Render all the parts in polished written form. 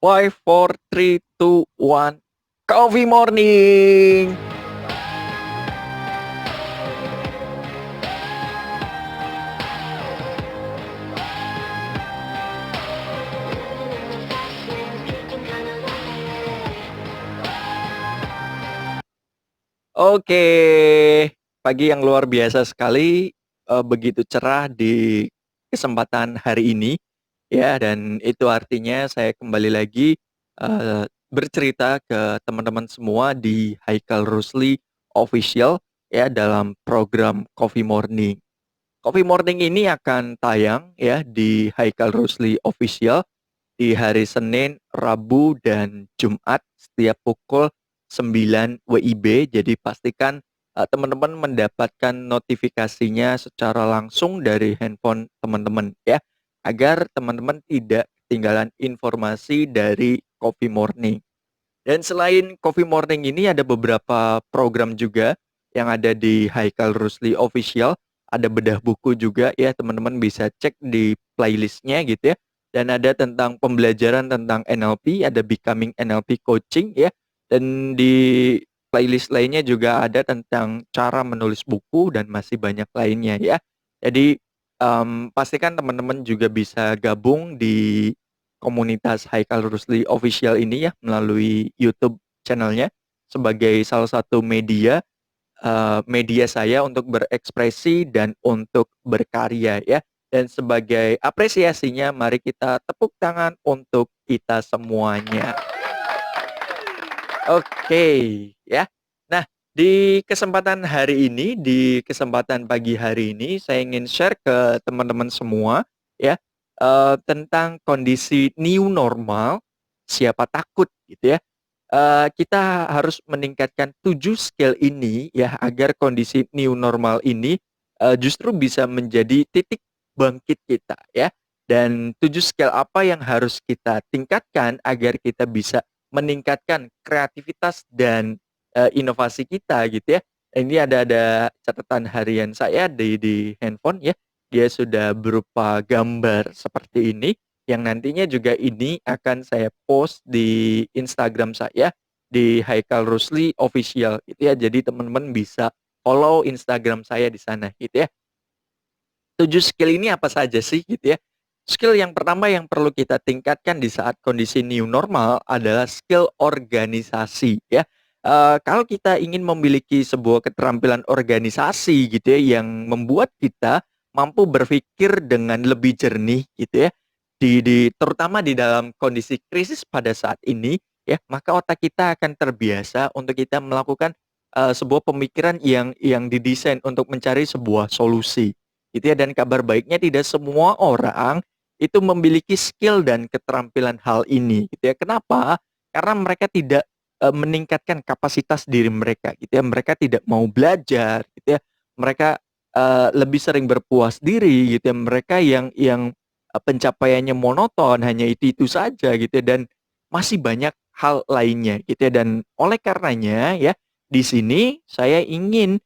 Five, four, three, two, one. Coffee morning. Oke, pagi yang luar biasa sekali, begitu cerah di kesempatan hari ini, ya, dan itu artinya saya kembali lagi, bercerita ke teman-teman semua di Haikal Rusli Official, ya, dalam program Coffee Morning. Coffee Morning ini akan tayang, ya, di Haikal Rusli Official di hari Senin, Rabu, dan Jumat setiap pukul 9 WIB. Jadi pastikan teman-teman mendapatkan notifikasinya secara langsung dari handphone teman-teman ya, agar teman-teman tidak ketinggalan informasi dari Coffee Morning. Dan selain Coffee Morning ini ada beberapa program juga yang ada di Haikal Rusli Official. Ada bedah buku juga ya, teman-teman bisa cek di playlistnya gitu ya. Dan ada tentang pembelajaran tentang NLP, ada Becoming NLP Coaching ya. Dan di playlist lainnya juga ada tentang cara menulis buku dan masih banyak lainnya ya. Jadi pastikan teman-teman juga bisa gabung di komunitas Haikal Rusli Official ini ya, melalui YouTube channelnya sebagai salah satu media saya untuk berekspresi dan untuk berkarya ya. Dan sebagai apresiasinya mari kita tepuk tangan untuk kita semuanya. Oke, ya. Nah, di kesempatan hari ini, di kesempatan pagi hari ini, saya ingin share ke teman-teman semua, ya, tentang kondisi new normal, siapa takut, gitu ya. Kita harus meningkatkan 7 skill ini, ya, agar kondisi new normal ini justru bisa menjadi titik bangkit kita, ya. Dan 7 skill apa yang harus kita tingkatkan agar kita bisa meningkatkan kreativitas dan inovasi kita gitu ya. Ini ada catatan harian saya di handphone ya. Dia sudah berupa gambar seperti ini yang nantinya juga ini akan saya post di Instagram saya di Haikal Rusli Official gitu ya. Jadi teman-teman bisa follow Instagram saya di sana gitu ya. 7 skill ini apa saja sih gitu ya? Skill yang pertama yang perlu kita tingkatkan di saat kondisi new normal adalah skill organisasi ya. Kalau kita ingin memiliki sebuah keterampilan organisasi gitu ya yang membuat kita mampu berpikir dengan lebih jernih gitu ya. Terutama di dalam kondisi krisis pada saat ini ya, maka otak kita akan terbiasa untuk kita melakukan sebuah pemikiran yang didesain untuk mencari sebuah solusi gitu ya. Dan kabar baiknya tidak semua orang itu memiliki skill dan keterampilan hal ini gitu ya. Kenapa? Karena mereka tidak meningkatkan kapasitas diri mereka gitu ya. Mereka tidak mau belajar gitu ya. Mereka lebih sering berpuas diri gitu ya. Mereka yang pencapaiannya monoton, hanya itu-itu saja gitu ya, dan masih banyak hal lainnya gitu ya. Dan oleh karenanya ya, di sini saya ingin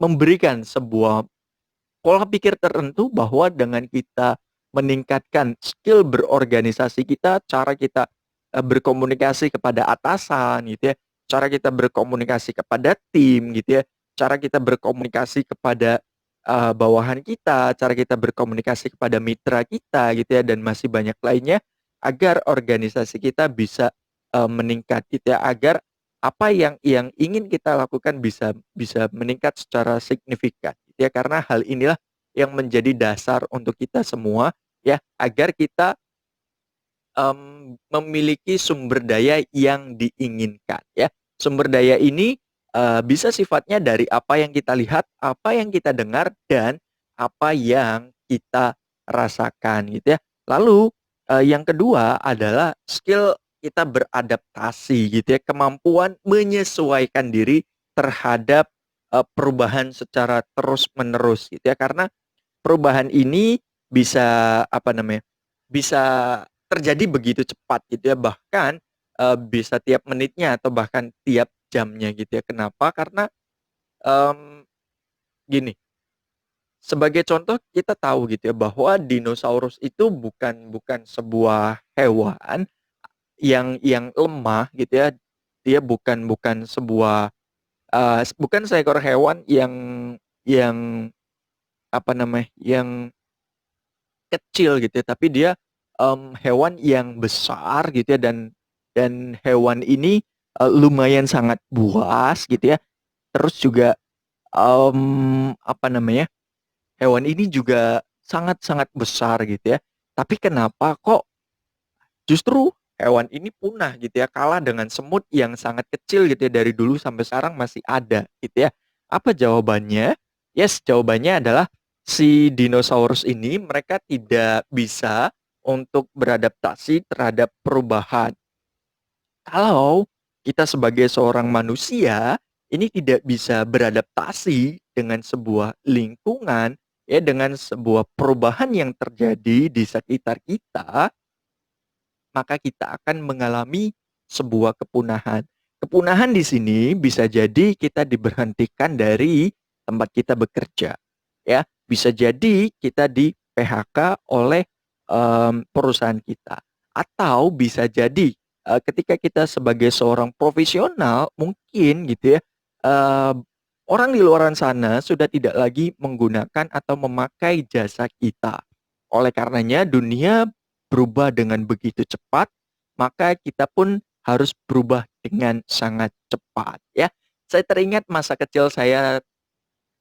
memberikan sebuah pola pikir tertentu bahwa dengan kita meningkatkan skill berorganisasi kita, cara kita berkomunikasi kepada atasan gitu ya, cara kita berkomunikasi kepada tim gitu ya, cara kita berkomunikasi kepada bawahan kita, cara kita berkomunikasi kepada mitra kita gitu ya, dan masih banyak lainnya agar organisasi kita bisa meningkat gitu ya, agar apa yang ingin kita lakukan bisa bisa meningkat secara signifikan gitu ya. Karena hal inilah yang menjadi dasar untuk kita semua ya, agar kita memiliki sumber daya yang diinginkan ya. Sumber daya ini bisa sifatnya dari apa yang kita lihat, apa yang kita dengar, dan apa yang kita rasakan gitu ya. Lalu yang kedua adalah skill kita beradaptasi gitu ya, kemampuan menyesuaikan diri terhadap perubahan secara terus-menerus gitu ya. Karena perubahan ini bisa apa namanya, bisa terjadi begitu cepat gitu ya, bahkan bisa tiap menitnya atau bahkan tiap jamnya gitu ya. Kenapa? Karena, mmm, gini, sebagai contoh kita tahu gitu ya bahwa dinosaurus itu bukan bukan sebuah hewan yang lemah gitu ya. Dia bukan bukan sebuah, bukan seekor hewan yang apa namanya, yang kecil gitu ya, tapi dia, hewan yang besar gitu ya dan hewan ini, lumayan sangat buas gitu ya. Terus juga, apa namanya, hewan ini juga sangat-sangat besar gitu ya. Tapi kenapa kok justru hewan ini punah gitu ya, kalah dengan semut yang sangat kecil gitu ya, dari dulu sampai sekarang masih ada gitu ya. Apa jawabannya? Yes, jawabannya adalah si dinosaurus ini mereka tidak bisa untuk beradaptasi terhadap perubahan. Kalau kita sebagai seorang manusia ini tidak bisa beradaptasi dengan sebuah lingkungan, ya dengan sebuah perubahan yang terjadi di sekitar kita, maka kita akan mengalami sebuah kepunahan. Kepunahan di sini bisa jadi kita diberhentikan dari tempat kita bekerja, ya. Bisa jadi kita di-PHK oleh, perusahaan kita. Atau bisa jadi, ketika kita sebagai seorang profesional mungkin gitu ya, eee, orang di luaran sana sudah tidak lagi menggunakan atau memakai jasa kita. Oleh karenanya dunia berubah dengan begitu cepat, maka kita pun harus berubah dengan sangat cepat ya. Saya teringat masa kecil saya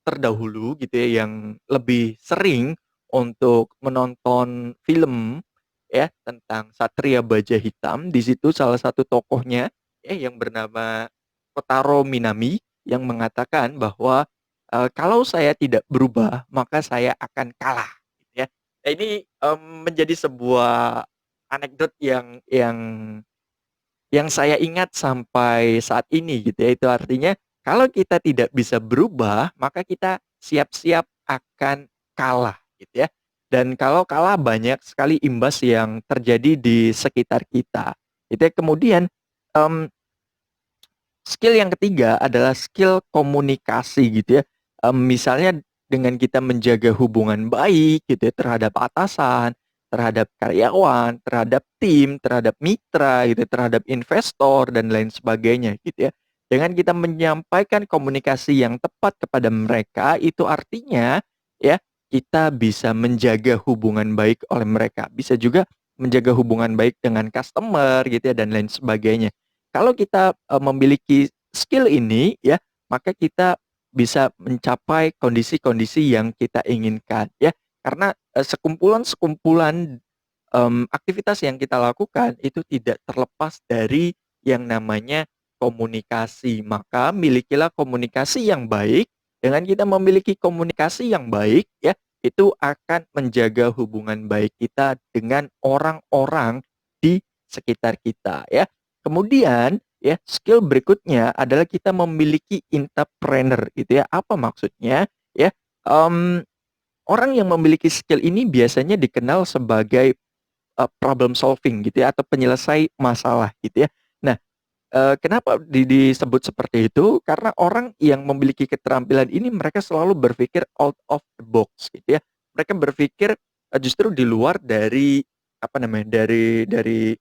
terdahulu gitu ya, yang lebih sering untuk menonton film ya tentang Satria Baja Hitam. Di situ salah satu tokohnya ya yang bernama Kotaro Minami yang mengatakan bahwa, kalau saya tidak berubah maka saya akan kalah gitu ya. Nah ini, menjadi sebuah anekdot yang saya ingat sampai saat ini gitu ya. Itu artinya kalau kita tidak bisa berubah, maka kita siap-siap akan kalah gitu ya. Dan kalau kalah banyak sekali imbas yang terjadi di sekitar kita. Itu ya. Kemudian, mmm, skill yang ketiga adalah skill komunikasi gitu ya. Misalnya dengan kita menjaga hubungan baik gitu ya terhadap atasan, terhadap karyawan, terhadap tim, terhadap mitra gitu, terhadap investor dan lain sebagainya gitu ya. Dengan kita menyampaikan komunikasi yang tepat kepada mereka, itu artinya ya kita bisa menjaga hubungan baik oleh mereka. Bisa juga menjaga hubungan baik dengan customer gitu ya dan lain sebagainya. Kalau kita, memiliki skill ini ya, maka kita bisa mencapai kondisi-kondisi yang kita inginkan ya. Karena, sekumpulan-sekumpulan, aktivitas yang kita lakukan itu tidak terlepas dari yang namanya komunikasi. Maka milikilah komunikasi yang baik, dengan kita memiliki komunikasi yang baik ya, itu akan menjaga hubungan baik kita dengan orang-orang di sekitar kita ya. Kemudian ya, skill berikutnya adalah kita memiliki entrepreneur gitu ya. Apa maksudnya? Ya, mmm, orang yang memiliki skill ini biasanya dikenal sebagai, problem solving gitu ya atau penyelesai masalah gitu ya. Nah, kenapa disebut seperti itu? Karena orang yang memiliki keterampilan ini mereka selalu berpikir out of the box gitu ya. Mereka berpikir, justru di luar dari apa namanya, dari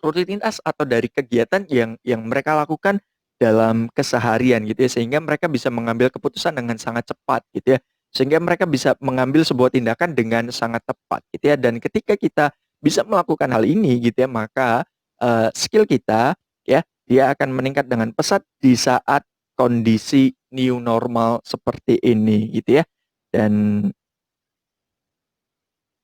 rutinitas atau dari kegiatan yang mereka lakukan dalam keseharian gitu ya, sehingga mereka bisa mengambil keputusan dengan sangat cepat gitu ya. Sehingga mereka bisa mengambil sebuah tindakan dengan sangat tepat gitu ya, dan ketika kita bisa melakukan hal ini gitu ya, maka, skill kita ya, dia akan meningkat dengan pesat di saat kondisi new normal seperti ini gitu ya. Dan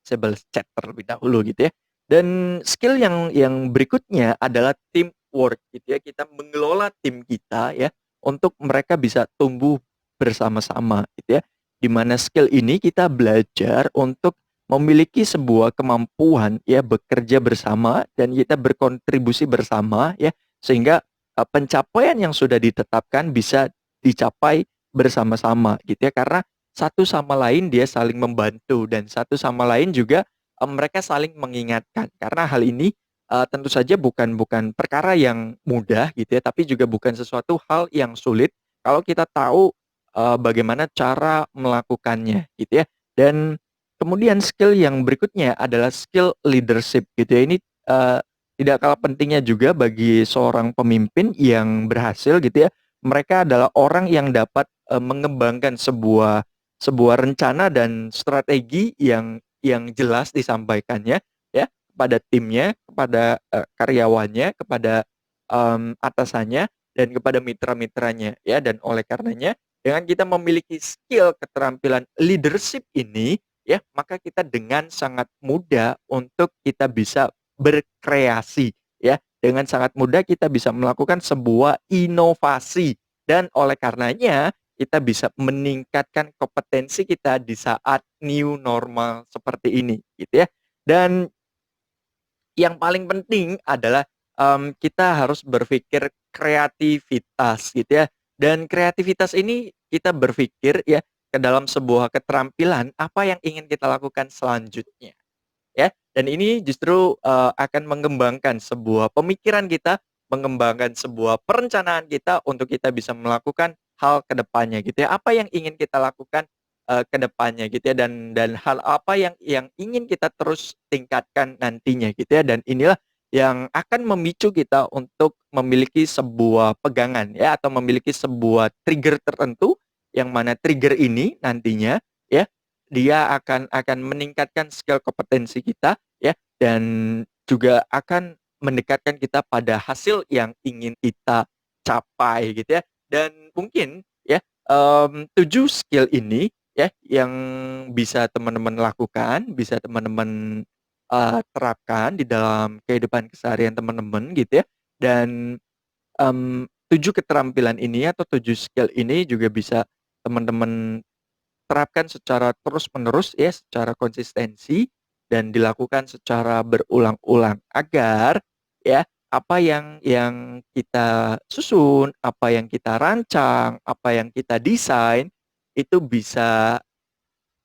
saya balas chat terlebih dahulu gitu ya. Dan skill yang berikutnya adalah teamwork gitu ya. Kita mengelola tim kita ya untuk mereka bisa tumbuh bersama-sama gitu ya. Di mana skill ini kita belajar untuk memiliki sebuah kemampuan ya bekerja bersama dan kita berkontribusi bersama ya sehingga pencapaian yang sudah ditetapkan bisa dicapai bersama-sama gitu ya. Karena satu sama lain dia saling membantu dan satu sama lain juga, mereka saling mengingatkan. Karena hal ini, tentu saja bukan bukan perkara yang mudah gitu ya, tapi juga bukan sesuatu hal yang sulit kalau kita tahu, bagaimana cara melakukannya gitu ya. Dan kemudian skill yang berikutnya adalah skill leadership gitu ya. Ini, tidak kalah pentingnya juga bagi seorang pemimpin yang berhasil gitu ya. Mereka adalah orang yang dapat, mengembangkan sebuah sebuah rencana dan strategi yang jelas disampaikannya ya, kepada timnya, kepada, karyawannya, kepada, atasannya, dan kepada mitra-mitranya ya. Dan oleh karenanya dengan kita memiliki skill keterampilan leadership ini ya, maka kita dengan sangat mudah untuk kita bisa berkreasi ya. Dengan sangat mudah kita bisa melakukan sebuah inovasi dan oleh karenanya kita bisa meningkatkan kompetensi kita di saat new normal seperti ini gitu ya. Dan yang paling penting adalah, kita harus berpikir kreativitas gitu ya, dan kreativitas ini kita berpikir ya, ke dalam sebuah keterampilan apa yang ingin kita lakukan selanjutnya ya. Dan ini justru, akan mengembangkan sebuah pemikiran kita, mengembangkan sebuah perencanaan kita untuk kita bisa melakukan hal ke depannya gitu ya. Apa yang ingin kita lakukan, ke depannya gitu ya, dan hal apa yang ingin kita terus tingkatkan nantinya gitu ya. Dan inilah yang akan memicu kita untuk memiliki sebuah pegangan ya, atau memiliki sebuah trigger tertentu, yang mana trigger ini nantinya ya, dia akan meningkatkan skill kompetensi kita ya, dan juga akan mendekatkan kita pada hasil yang ingin kita capai gitu ya. Dan mungkin ya, 7 skill ini ya, yang bisa teman-teman lakukan, bisa teman-teman, terapkan di dalam kehidupan keseharian teman-teman gitu ya. Dan, 7 keterampilan ini atau 7 skill ini juga bisa teman-teman terapkan secara terus-menerus ya, secara konsistensi dan dilakukan secara berulang-ulang agar ya, apa yang kita susun, apa yang kita rancang, apa yang kita desain itu bisa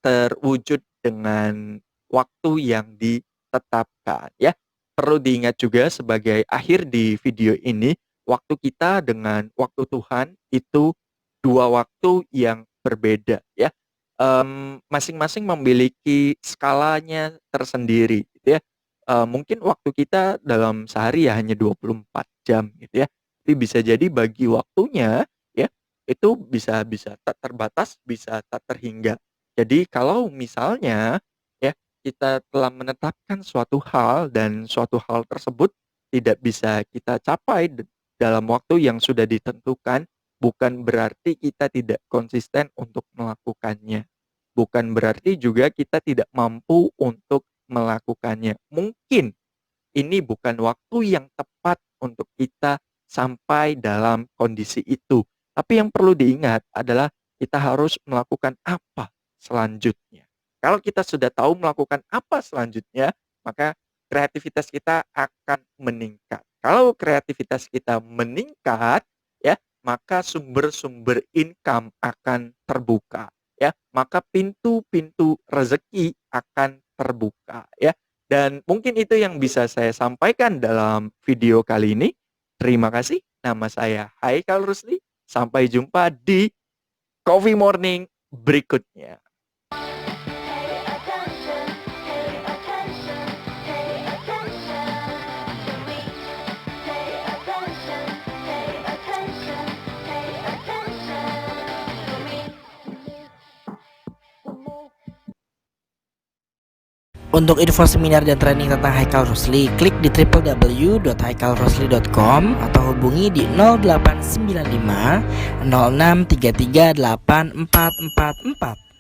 terwujud dengan waktu yang ditetapkan ya. Perlu diingat juga sebagai akhir di video ini, waktu kita dengan waktu Tuhan itu 2 waktu yang berbeda ya. Masing-masing memiliki skalanya tersendiri gitu ya. Mungkin waktu kita dalam sehari ya hanya 24 jam gitu ya. Tapi bisa jadi bagi waktunya ya, itu bisa bisa tak terbatas, bisa tak terhingga. Jadi kalau misalnya ya, kita telah menetapkan suatu hal dan suatu hal tersebut tidak bisa kita capai dalam waktu yang sudah ditentukan, bukan berarti kita tidak konsisten untuk melakukannya. Bukan berarti juga kita tidak mampu untuk melakukannya. Mungkin ini bukan waktu yang tepat untuk kita sampai dalam kondisi itu. Tapi yang perlu diingat adalah kita harus melakukan apa selanjutnya. Kalau kita sudah tahu melakukan apa selanjutnya, maka kreativitas kita akan meningkat. Kalau kreativitas kita meningkat, ya, maka sumber-sumber income akan terbuka, ya. Maka pintu-pintu rezeki akan terbuka, ya. Dan mungkin itu yang bisa saya sampaikan dalam video kali ini. Terima kasih. Nama saya Haikal Rusli. Sampai jumpa di Coffee Morning berikutnya. Untuk info seminar dan training tentang Haikal Rusli, klik di www.haikalrusli.com atau hubungi di 0895 0633 8444.